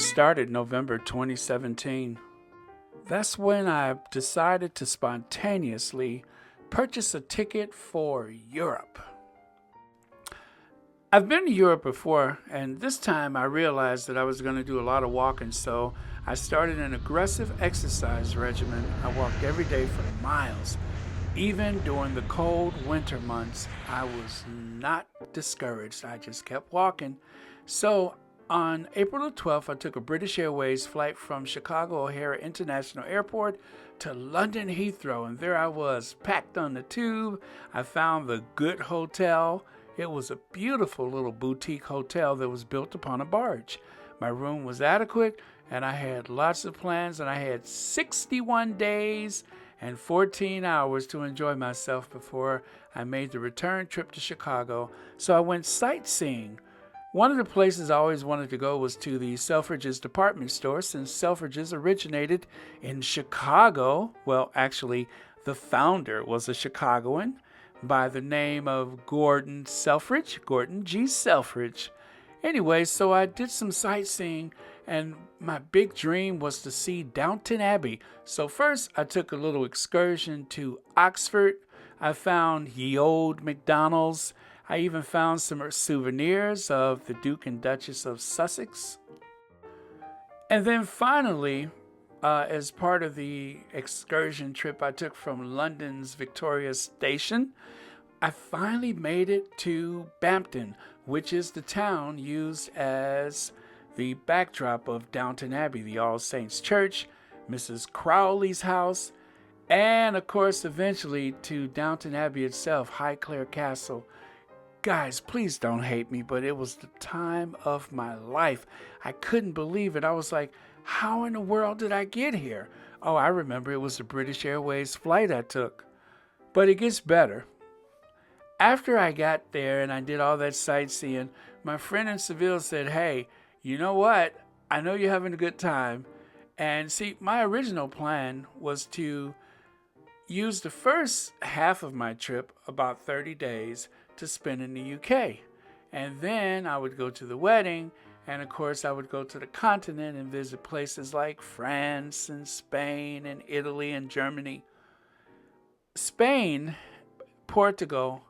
started November 2017. That's when I decided to spontaneously purchase a ticket for Europe. I've been to Europe before, and this time I realized that I was going to do a lot of walking, so I started an aggressive exercise regimen. I walked every day for miles. Even during the cold winter months, I was not discouraged. I just kept walking. So on April the 12th, I took a British Airways flight from Chicago O'Hare International Airport to London Heathrow, and there I was, packed on the tube. I found the Good Hotel. It was a beautiful little boutique hotel that was built upon a barge. My room was adequate, and I had lots of plans, and I had 61 days and 14 hours to enjoy myself before I made the return trip to Chicago. So I went sightseeing. One of the places I always wanted to go was to the Selfridges department store, since Selfridges originated in Chicago. Well, actually, the founder was a Chicagoan by the name of Gordon G. Selfridge. Anyway, so I did some sightseeing, and my big dream was to see Downton Abbey. So first, I took a little excursion to Oxford. I found ye old McDonald's. I even found some souvenirs of the Duke and Duchess of Sussex. And then finally, as part of the excursion trip I took from London's Victoria Station, I finally made it to Bampton, which is the town used as the backdrop of Downton Abbey, the All Saints Church, Mrs. Crowley's house, and of course eventually to Downton Abbey itself, Highclere Castle. Guys, please don't hate me, but it was the time of my life. I couldn't believe it. I was like, how in the world did I get here? Oh, I remember, it was the British Airways flight I took. But it gets better. After I got there and I did all that sightseeing, my friend in Seville said, hey, you know what? I know you're having a good time. And see, my original plan was to use the first half of my trip, about 30 days, to spend in the UK. And then I would go to the wedding, and of course I would go to the continent and visit places like France and Spain and Italy and Germany. Spain, Portugal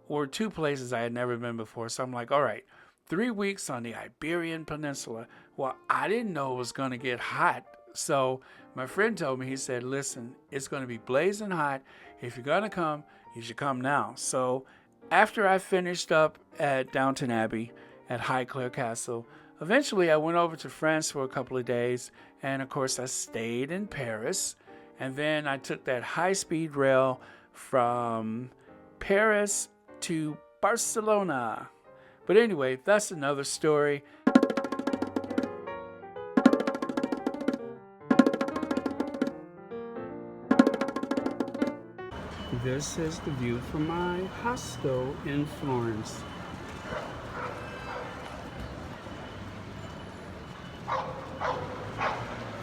were two places I had never been before. So I'm like, all right, 3 weeks on the Iberian Peninsula. Well, I didn't know it was going to get hot. So my friend told me, he said, listen, it's going to be blazing hot. If you're going to come, you should come now. So after I finished up at Downton Abbey at Highclere Castle, eventually I went over to France for a couple of days. And of course I stayed in Paris. And then I took that high-speed rail from Paris to Barcelona. But anyway, that's another story. This is the view from my hostel in Florence.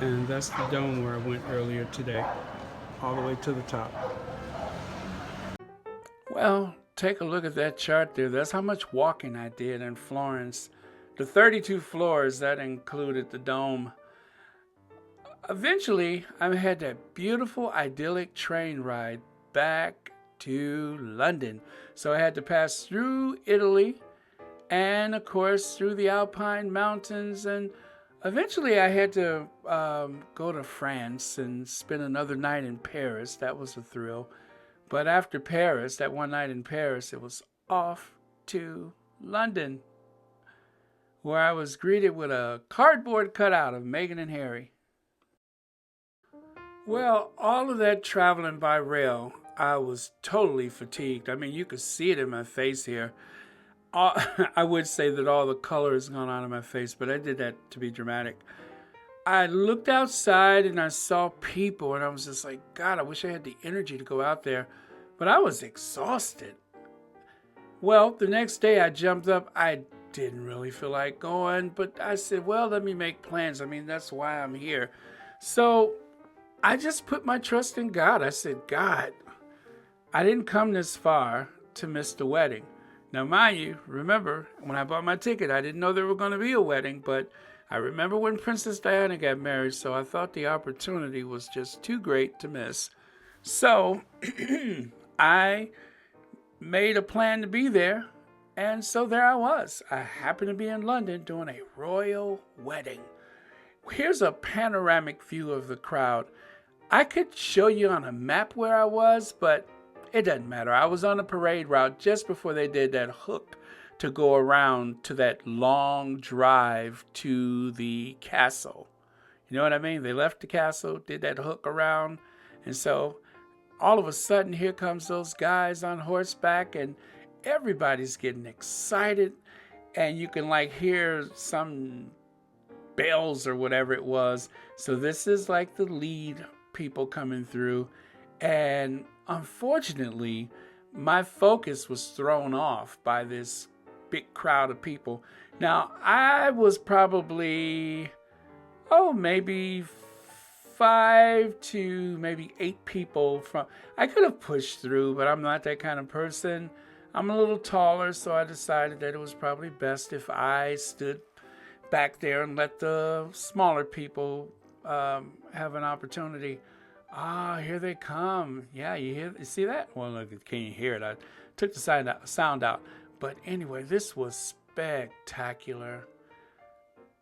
And that's the dome where I went earlier today, all the way to the top. Well, take a look at that chart there. That's how much walking I did in Florence. The 32 floors, that included the dome. Eventually, I had that beautiful, idyllic train ride back to London. So I had to pass through Italy and, of course, through the Alpine Mountains. And eventually, I had to go to France and spend another night in Paris. That was a thrill. But after Paris, that one night in Paris, it was off to London, where I was greeted with a cardboard cutout of Meghan and Harry. Well, all of that traveling by rail, I was totally fatigued. I mean, you could see it in my face here. I would say that all the color has gone out of my face, but I did that to be dramatic. I looked outside and I saw people, and I was just like, God, I wish I had the energy to go out there. But I was exhausted. Well, the next day I jumped up. I didn't really feel like going, but I said, well, let me make plans. I mean, that's why I'm here. So I just put my trust in God. I said, God, I didn't come this far to miss the wedding. Now, mind you, remember, when I bought my ticket, I didn't know there was going to be a wedding, but I remember when Princess Diana got married, so I thought the opportunity was just too great to miss. So I made a plan to be there, and so there I was. I happened to be in London doing a royal wedding. Here's a panoramic view of the crowd. I could show you on a map where I was, but it doesn't matter. I was on a parade route just before they did that hook to go around to that long drive to the castle. You know what I mean? They left the castle, did that hook around, and so all of a sudden here comes those guys on horseback, and everybody's getting excited, and you can like hear some bells or whatever it was. So this is like the lead people coming through, and unfortunately my focus was thrown off by this big crowd of people. Now I was probably maybe 5 to maybe 8 people from. I could have pushed through, but I'm not that kind of person. I'm a little taller, so I decided that it was probably best if I stood back there and let the smaller people have an opportunity. Here they come. Yeah, you see that? Well, look, can you hear it? I took the sound out. But anyway, this was spectacular.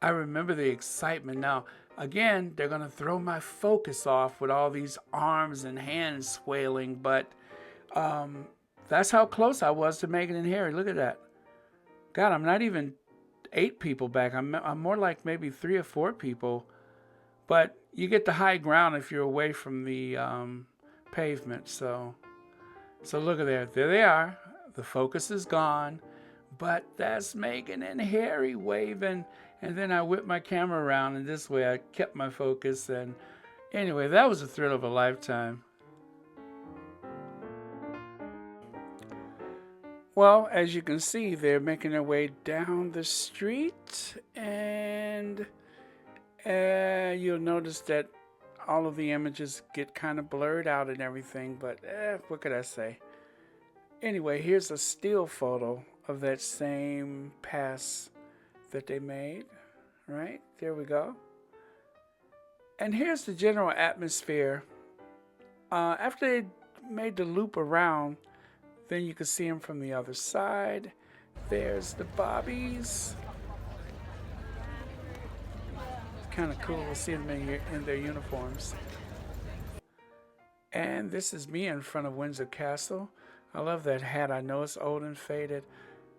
I remember the excitement. Now, again, they're going to throw my focus off with all these arms and hands swailing, but that's how close I was to Meghan and Harry. Look at that. God, I'm not even 8 people back. I'm more like maybe 3 or 4 people. But you get the high ground if you're away from the pavement. So look at there. There they are. The focus is gone. But that's Meghan and Harry waving. And then I whipped my camera around, and this way I kept my focus. And anyway, that was a thrill of a lifetime. Well, as you can see, they're making their way down the street, and you'll notice that all of the images get kind of blurred out and everything, but what could I say? Anyway, here's a still photo of that same pass that they made. Right, there we go. And here's the general atmosphere. After they made the loop around, then you can see them from the other side. There's the bobbies. Kind of cool to see them in their uniforms. And this is me in front of Windsor Castle. I love that hat. I know it's old and faded.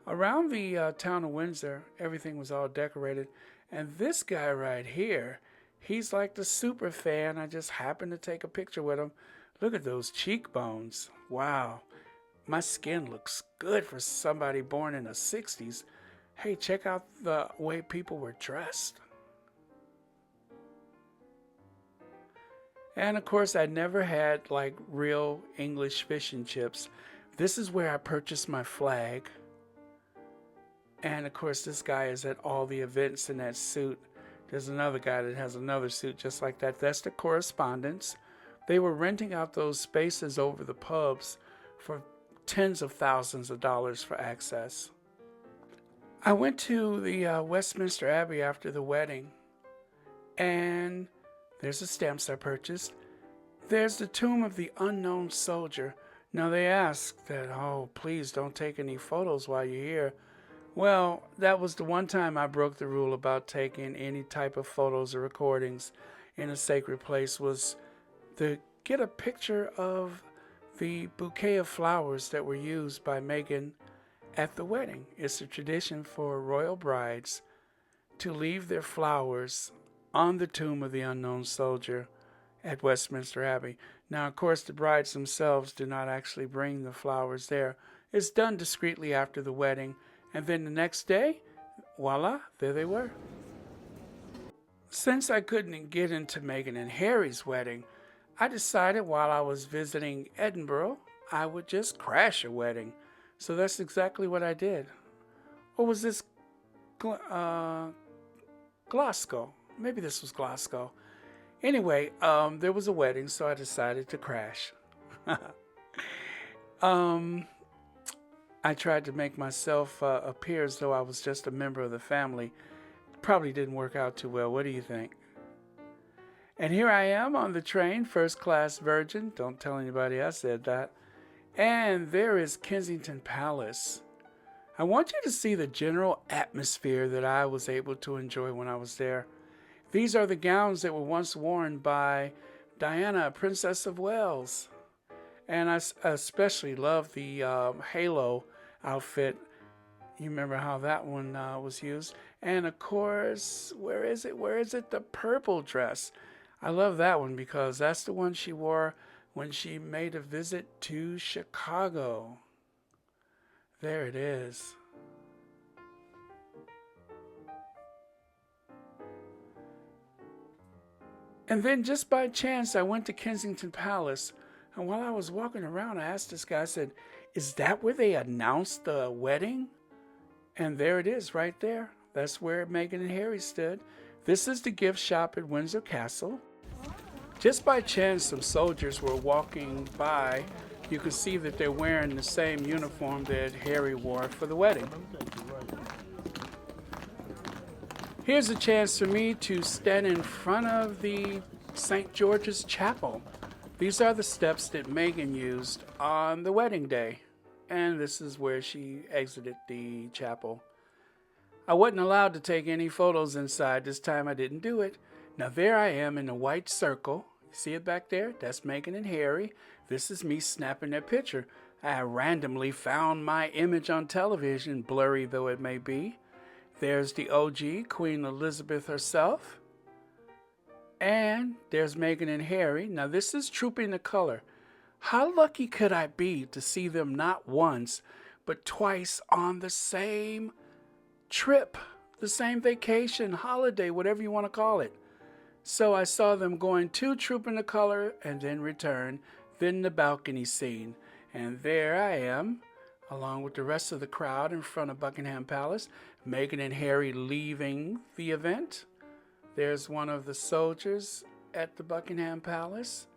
Around the town of Windsor, everything was all decorated. And this guy right here, he's like the super fan. I just happened to take a picture with him. Look at those cheekbones. Wow. My skin looks good for somebody born in the 60s. Hey, check out the way people were dressed. And of course, I never had like real English fish and chips. This is where I purchased my flag. And of course, this guy is at all the events in that suit. There's another guy that has another suit just like that. That's the correspondence. They were renting out those spaces over the pubs for tens of thousands of dollars for access. I went to the Westminster Abbey after the wedding, and there's the stamps I purchased. There's the tomb of the unknown soldier. Now they asked that, please don't take any photos while you're here. Well, that was the one time I broke the rule about taking any type of photos or recordings in a sacred place, was to get a picture of the bouquet of flowers that were used by Meghan at the wedding. It's a tradition for royal brides to leave their flowers on the tomb of the unknown soldier at Westminster Abbey. Now, of course, the brides themselves do not actually bring the flowers there. It's done discreetly after the wedding, and then the next day, voila, there they were. Since I couldn't get into Meghan and Harry's wedding, I decided while I was visiting Edinburgh, I would just crash a wedding. So that's exactly what I did. Or was this Glasgow? Maybe this was Glasgow. Anyway, there was a wedding, so I decided to crash. I tried to make myself appear as though I was just a member of the family. probably didn't work out too well. What do you think? And here I am on the train, first class virgin. Don't tell anybody I said that. And there is Kensington Palace. I want you to see the general atmosphere that I was able to enjoy when I was there. These are the gowns that were once worn by Diana, Princess of Wales. And I especially love the halo outfit. You remember how that one was used. And of course, where is it? Where is it? The purple dress. I love that one because that's the one she wore when she made a visit to Chicago. There it is. And then just by chance, I went to Kensington Palace. And while I was walking around, I asked this guy, I said, is that where they announced the wedding? And there it is right there. That's where Meghan and Harry stood. This is the gift shop at Windsor Castle. Just by chance, some soldiers were walking by. You can see that they're wearing the same uniform that Harry wore for the wedding. Here's a chance for me to stand in front of the St. George's Chapel. These are the steps that Meghan used on the wedding day. And this is where she exited the chapel. I wasn't allowed to take any photos inside. This time I didn't do it. Now there I am in the white circle. You see it back there? That's Meghan and Harry. This is me snapping their picture. I randomly found my image on television, blurry though it may be. There's the OG, Queen Elizabeth herself. And there's Meghan and Harry. Now this is Trooping the Color. How lucky could I be to see them not once, but twice on the same trip, the same vacation, holiday, whatever you want to call it. So I saw them going to Trooping the Color and then return, then the balcony scene. And there I am, along with the rest of the crowd in front of Buckingham Palace, Meghan and Harry leaving the event. There's one of the soldiers at the Buckingham Palace.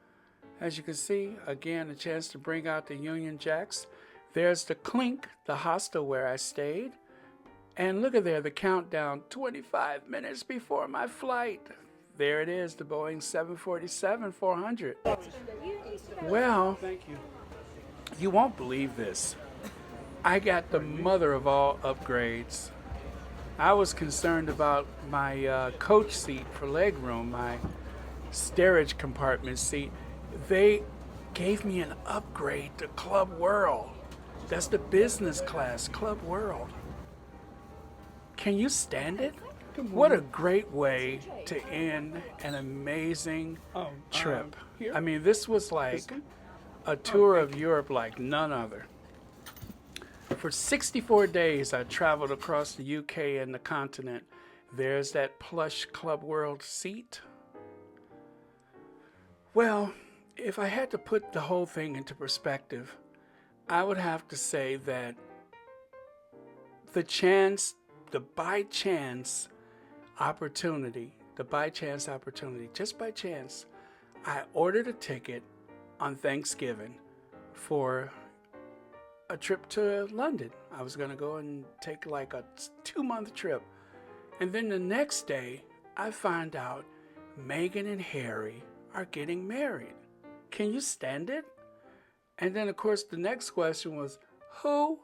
As you can see, again, a chance to bring out the Union Jacks. There's the Clink, the hostel where I stayed. And look at there, the countdown, 25 minutes before my flight. There it is, the Boeing 747-400. Well, thank you. You won't believe this. I got the mother of all upgrades. I was concerned about my coach seat for legroom, my steerage compartment seat. They gave me an upgrade to Club World. That's the business class, Club World. Can you stand it? What a great way to end an amazing trip. I mean, this was like a tour of Europe like none other. For 64 days, I traveled across the UK and the continent. There's that plush Club World seat. Well, if I had to put the whole thing into perspective, I would have to say that the by chance opportunity, just by chance, I ordered a ticket on Thanksgiving for a trip to London. I was going to go and take like a 2-month trip. And then the next day, I find out Meghan and Harry are getting married. Can you stand it? And then, of course, the next question was, who?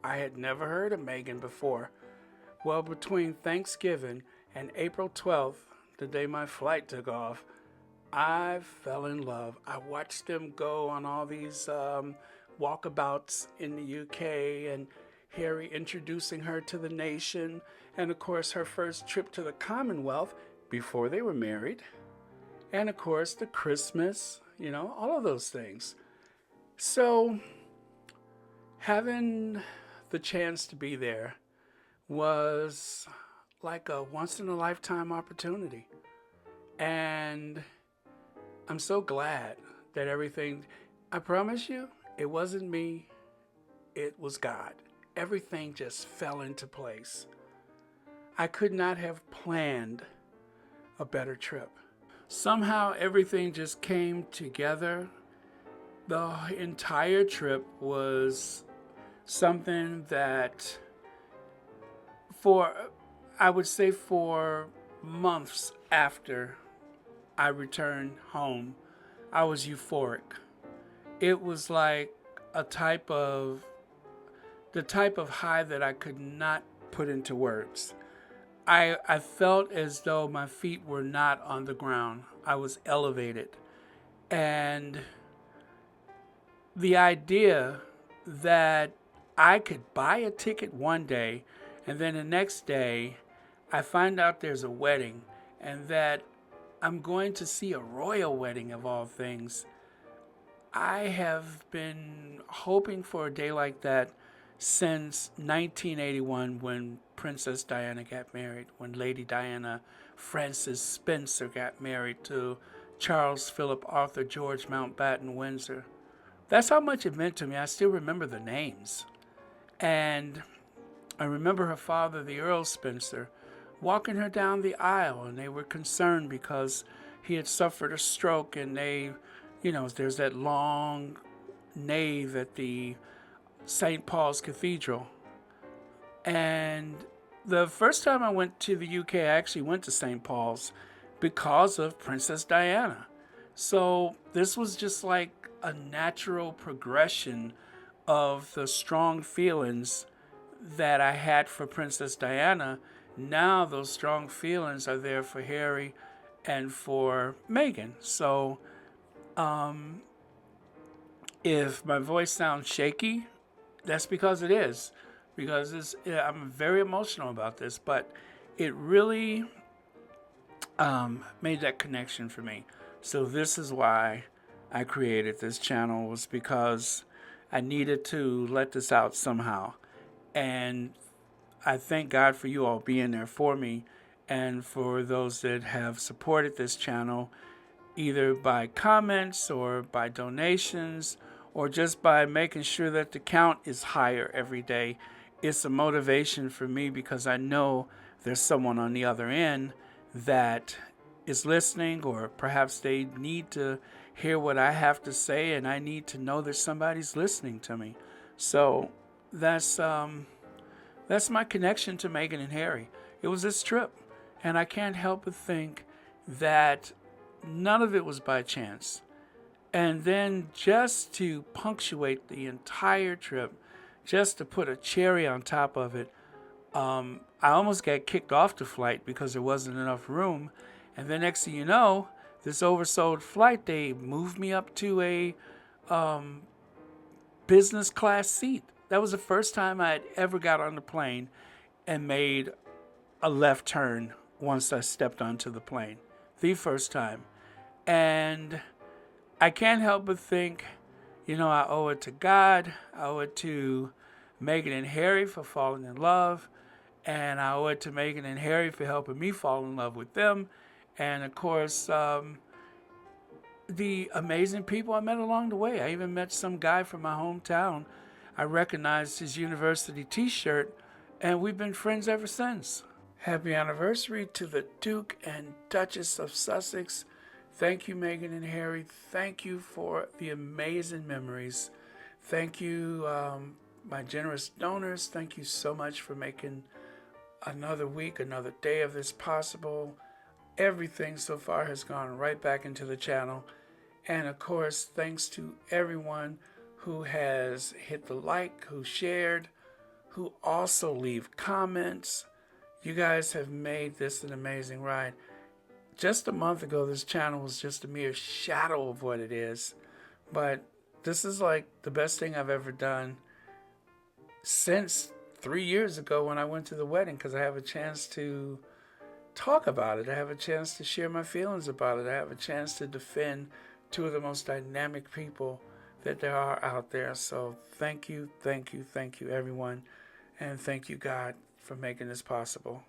I had never heard of Meghan before. Well, between Thanksgiving and April 12th, the day my flight took off, I fell in love. I watched them go on all these walkabouts in the UK, and Harry introducing her to the nation, and of course her first trip to the Commonwealth before they were married, and of course the Christmas, all of those things. So having the chance to be there was like a once-in-a-lifetime opportunity. And I'm so glad that everything, I promise you, it wasn't me, it was God. Everything just fell into place. I could not have planned a better trip. Somehow everything just came together. The entire trip was something that I would say for months after I returned home, I was euphoric. It was like a type of the type of high that I could not put into words. I felt as though my feet were not on the ground. I was elevated. And the idea that I could buy a ticket one day and then the next day I find out there's a wedding and that I'm going to see a royal wedding of all things. I have been hoping for a day like that since 1981 when Princess Diana got married, when Lady Diana Frances Spencer got married to Charles Philip Arthur George Mountbatten Windsor. That's how much it meant to me. I still remember the names. And I remember her father, the Earl Spencer, walking her down the aisle, and they were concerned because he had suffered a stroke, and there's that long nave at the St. Paul's Cathedral. And the first time I went to the UK, I actually went to St. Paul's because of Princess Diana. So this was just like a natural progression of the strong feelings that I had for Princess Diana. Now those strong feelings are there for Harry and for Meghan. So if my voice sounds shaky, that's because it is. Because I'm very emotional about this, but it really made that connection for me. So this is why I created this channel, was because I needed to let this out somehow. And I thank God for you all being there for me and for those that have supported this channel, either by comments or by donations or just by making sure that the count is higher every day. It's a motivation for me because I know there's someone on the other end that is listening, or perhaps they need to hear what I have to say, and I need to know that somebody's listening to me. So that's my connection to Meghan and Harry. It was this trip, and I can't help but think that none of it was by chance. And then just to punctuate the entire trip, just to put a cherry on top of it, I almost got kicked off the flight because there wasn't enough room. And the next thing you know, this oversold flight, they moved me up to a business class seat. That was the first time I had ever got on the plane and made a left turn once I stepped onto the plane. The first time. And I can't help but think, I owe it to God. I owe it to Meghan and Harry for falling in love. And I owe it to Meghan and Harry for helping me fall in love with them. And of course, the amazing people I met along the way. I even met some guy from my hometown. I recognized his university t-shirt, and we've been friends ever since. Happy anniversary to the Duke and Duchess of Sussex. Thank you, Meghan and Harry. Thank you for the amazing memories. Thank you, my generous donors. Thank you so much for making another week, another day of this possible. Everything so far has gone right back into the channel. And of course, thanks to everyone who has hit the like, who shared, who also leave comments. You guys have made this an amazing ride. Just a month ago, this channel was just a mere shadow of what it is. But this is like the best thing I've ever done since 3 years ago when I went to the wedding, because I have a chance to talk about it. I have a chance to share my feelings about it. I have a chance to defend two of the most dynamic people that there are out there. So thank you, everyone. And thank you, God, for making this possible.